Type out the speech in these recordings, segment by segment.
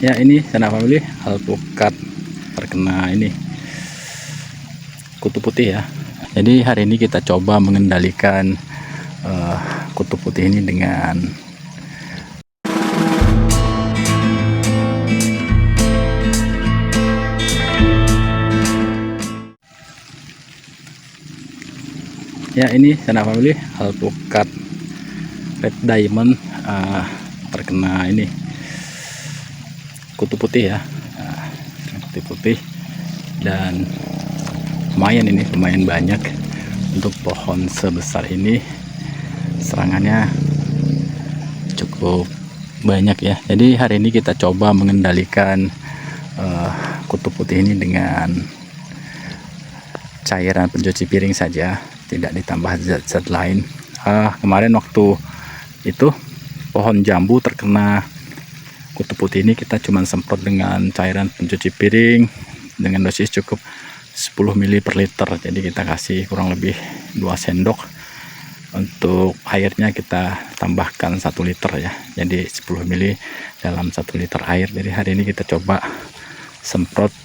Ya, ini sanak family, alpukat terkena ini kutu putih ya. Jadi hari ini kita coba mengendalikan kutu putih ini dengan ya, ini sanak family, alpukat red diamond terkena ini kutu putih ya. Kutu putih dan lumayan banyak untuk pohon sebesar ini. Serangannya cukup banyak ya. Jadi hari ini kita coba mengendalikan kutu putih ini dengan cairan pencuci piring saja, tidak ditambah zat-zat lain. Kemarin waktu itu pohon jambu terkena kutu putih ini, kita cuma semprot dengan cairan pencuci piring dengan dosis cukup 10 ml per liter. Jadi kita kasih kurang lebih 2 sendok. Untuk airnya kita tambahkan 1 liter ya, jadi 10 ml dalam 1 liter air. Jadi hari ini kita coba semprot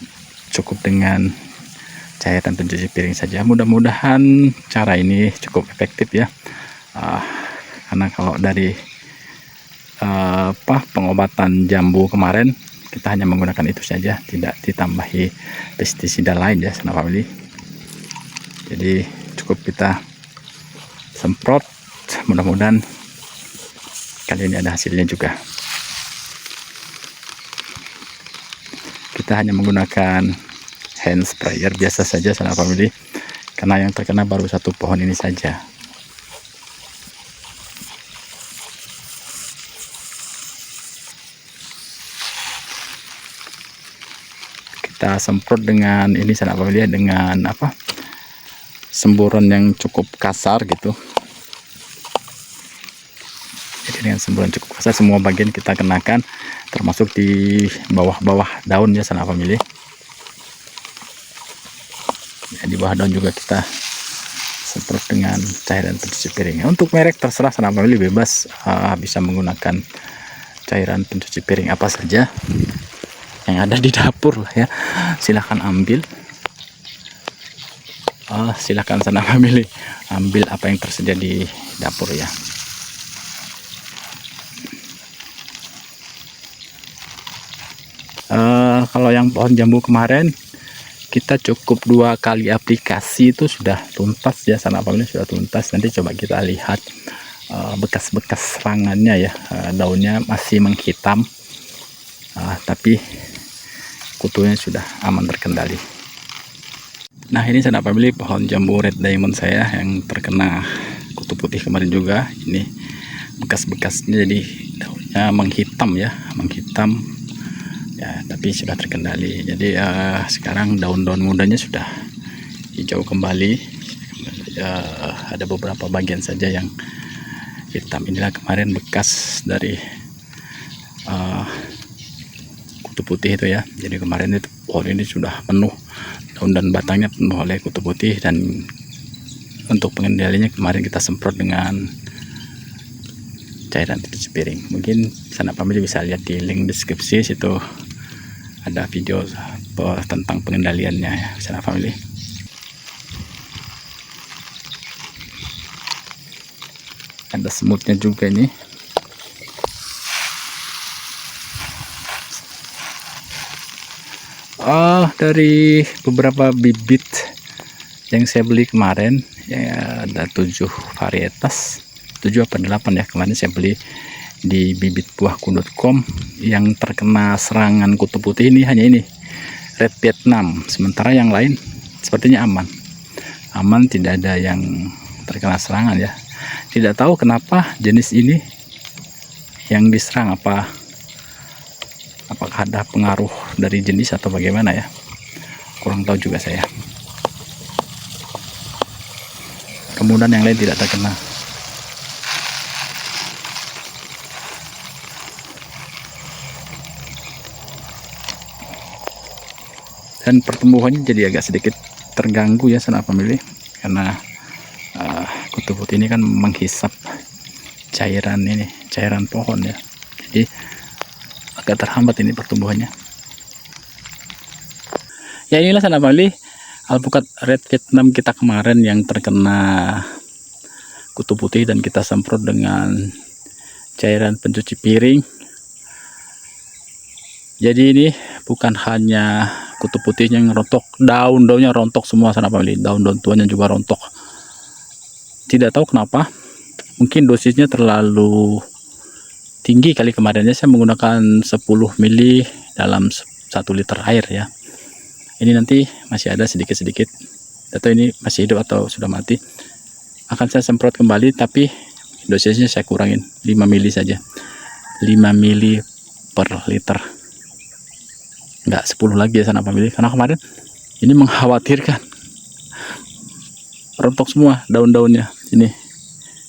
cukup dengan cairan pencuci piring saja. Mudah-mudahan cara ini cukup efektif ya, karena kalau dari pengobatan jambu kemarin kita hanya menggunakan itu saja, tidak ditambahi pestisida lain ya sanak family. Jadi cukup kita semprot, mudah-mudahan kali ini ada hasilnya juga. Kita hanya menggunakan hand sprayer biasa saja sanak family, karena yang terkena baru satu pohon ini saja. Kita semprot dengan ini sanak family, dengan semburan yang cukup kasar gitu. Jadi dengan semburan cukup kasar semua bagian kita kenakan, termasuk di bawah-bawah daun ya sanak family. Ya, di bawah daun juga kita semprot dengan cairan pencuci piring. Untuk merek terserah sanak family, bebas, bisa menggunakan cairan pencuci piring apa saja yang ada di dapur lah ya, silahkan ambil. Silahkan sanak family ambil apa yang tersedia di dapur ya. Kalau yang pohon jambu kemarin kita cukup 2 kali aplikasi itu sudah tuntas ya sanak family, sudah tuntas. Nanti coba kita lihat bekas-bekas serangannya ya. Daunnya masih menghitam, tapi kutunya sudah aman terkendali. Nah, ini sanak family pohon jambu red diamond saya yang terkena kutu putih kemarin juga. Ini bekas-bekasnya, jadi daunnya menghitam ya, ya, tapi sudah terkendali. Jadi sekarang daun-daun mudanya sudah hijau kembali. Ada beberapa bagian saja yang hitam. Inilah kemarin bekas dari kutu putih itu ya. Jadi kemarin itu pohon ini sudah penuh, daun dan batangnya penuh oleh kutu putih. Dan untuk pengendaliannya kemarin kita semprot dengan cairan pencuci piring. Mungkin sanak family bisa lihat di link deskripsi, situ ada video tentang pengendaliannya ya sanak family. Ada semutnya juga ini. Dari beberapa bibit yang saya beli kemarin ya, ada 7 varietas, 7 apa 8 ya, kemarin saya beli di bibitbuahku.com. Yang terkena serangan kutu putih ini hanya ini, red Vietnam. Sementara yang lain sepertinya aman, tidak ada yang terkena serangan ya. Tidak tahu kenapa jenis ini yang diserang, apakah ada pengaruh dari jenis atau bagaimana ya, kurang tahu juga saya. Kemudian yang lain tidak terkena. Dan pertumbuhannya jadi agak sedikit terganggu ya sanak family, karena kutu putih ini kan menghisap cairan pohon ya. Jadi agak terhambat ini pertumbuhannya. Ya inilah sanak family alpukat red Vietnam kita kemarin yang terkena kutu putih dan kita semprot dengan cairan pencuci piring. Jadi ini bukan hanya kutu putihnya yang rontok, daun-daunnya rontok semua sanak family, daun-daun tuanya juga rontok. Tidak tahu kenapa, mungkin dosisnya terlalu tinggi kali. Kemarinnya saya menggunakan 10 ml dalam 1 liter air ya. Ini nanti masih ada sedikit-sedikit, atau ini masih hidup atau sudah mati, akan saya semprot kembali, tapi dosisnya saya kurangin 5 ml saja, 5 ml per liter, nggak 10 lagi ya sanak family, karena kemarin ini mengkhawatirkan, rontok semua daun-daunnya ini.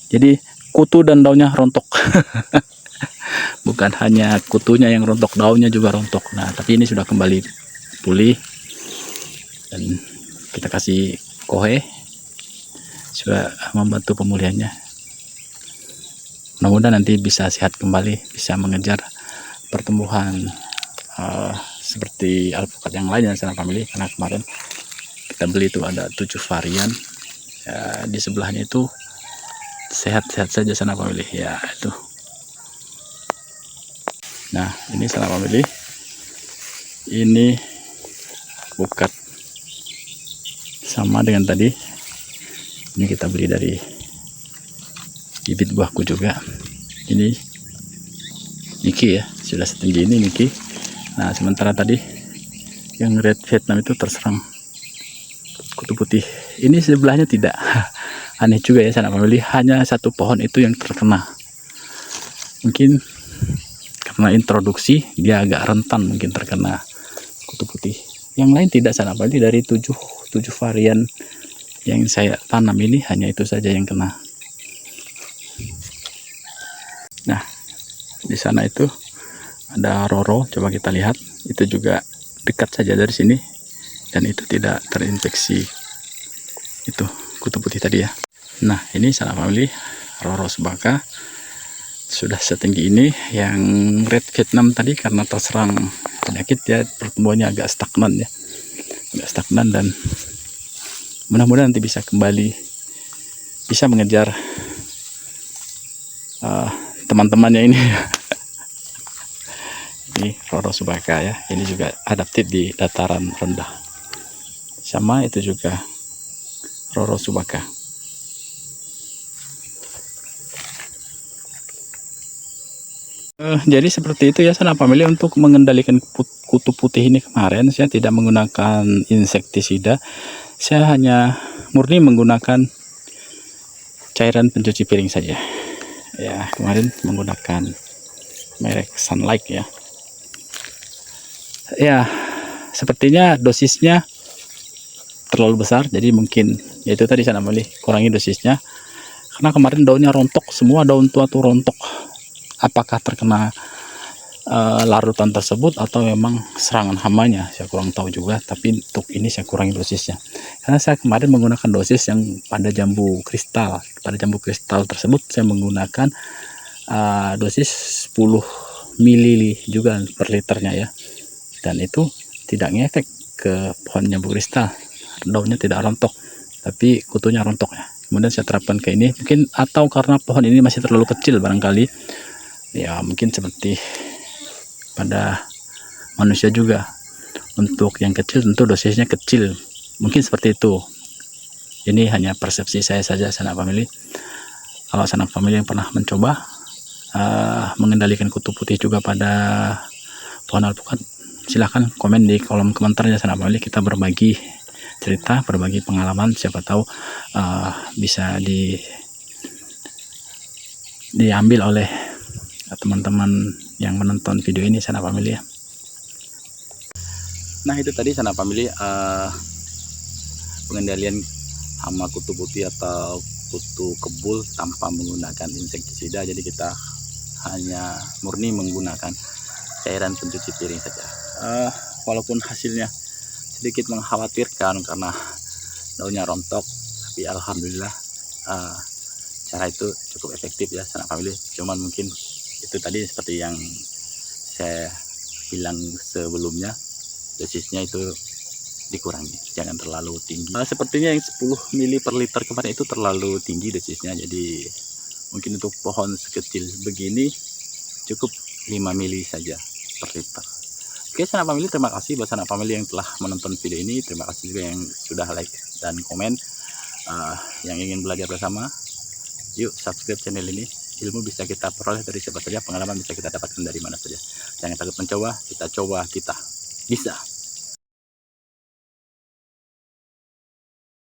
Jadi kutu dan daunnya rontok. Bukan hanya kutunya yang rontok, daunnya juga rontok. Nah, tapi ini sudah kembali pulih dan kita kasih kohe sudah membantu pemulihannya. Mudah-mudahan nanti bisa sehat kembali, bisa mengejar pertumbuhan seperti alpukat yang lain ya sanak family. Karena kemarin kita beli itu ada 7 varian ya, di sebelahnya itu sehat-sehat saja sanak family ya itu. Nah ini sanak family, ini alpukat sama dengan tadi. Ini kita beli dari bibit buahku juga. Ini Niki ya, sudah setinggi ini Niki. Nah sementara tadi yang red Vietnam itu terserang kutu putih. Ini sebelahnya tidak. Aneh juga ya sanak family, hanya satu pohon itu yang terkena. Mungkin karena introduksi dia agak rentan mungkin terkena kutu putih. Yang lain tidak sanak family, dari 7 varian yang saya tanam ini hanya itu saja yang kena. Nah di sana itu ada Roro, coba kita lihat, itu juga dekat saja dari sini dan itu tidak terinfeksi itu kutu putih tadi ya. Nah ini sanak family Roro Subaka sudah setinggi ini. Yang red Vietnam tadi karena terserang penyakit ya, pertumbuhannya agak stagnan ya, agak stagnan, dan mudah-mudahan nanti bisa kembali, bisa mengejar teman-temannya ini. Ini Roro Subaka ya, ini juga adaptif di dataran rendah, sama itu juga Roro Subaka. Jadi seperti itu ya sanak family, untuk mengendalikan kutu putih ini kemarin saya tidak menggunakan insektisida, saya hanya murni menggunakan cairan pencuci piring saja ya. Kemarin menggunakan merek Sunlight ya. Ya sepertinya dosisnya terlalu besar, jadi mungkin yaitu tadi sanak family kurangi dosisnya, karena kemarin daunnya rontok semua, daun tua tuh rontok. Apakah terkena larutan tersebut atau memang serangan hamanya, saya kurang tahu juga, tapi untuk ini saya kurangi dosisnya, karena saya kemarin menggunakan dosis yang pada jambu kristal. Pada jambu kristal tersebut saya menggunakan dosis 10 ml juga per liternya ya, dan itu tidak ngefek ke pohon jambu kristal, daunnya tidak rontok tapi kutunya rontok ya. Kemudian saya terapkan ke ini, mungkin atau karena pohon ini masih terlalu kecil barangkali ya, mungkin seperti pada manusia juga, untuk yang kecil tentu dosisnya kecil, mungkin seperti itu. Ini hanya persepsi saya saja sanak family. Kalau sanak family yang pernah mencoba mengendalikan kutu putih juga pada pohon alpukat, silahkan komen di kolom komentarnya sanak family. Kita berbagi cerita, berbagi pengalaman, siapa tahu bisa diambil oleh teman-teman yang menonton video ini sanak family ya. Nah itu tadi sanak family pengendalian hama kutu putih atau kutu kebul tanpa menggunakan insektisida. Jadi kita hanya murni menggunakan cairan pencuci piring saja. Walaupun hasilnya sedikit mengkhawatirkan karena daunnya rontok, tapi alhamdulillah cara itu cukup efektif ya sanak family. Cuman mungkin itu tadi seperti yang saya bilang sebelumnya, dosisnya itu dikurangi, jangan terlalu tinggi. Sepertinya yang 10 mili per liter kemarin itu terlalu tinggi dosisnya, jadi mungkin untuk pohon sekecil begini cukup 5 mili saja per liter. Oke, sanak family, terima kasih buat sanak family yang telah menonton video ini. Terima kasih juga yang sudah like dan komen. Yang ingin belajar bersama, yuk subscribe channel ini. Ilmu bisa kita peroleh dari siapa saja, pengalaman bisa kita dapatkan dari mana saja. Jangan takut mencoba, kita coba, kita bisa.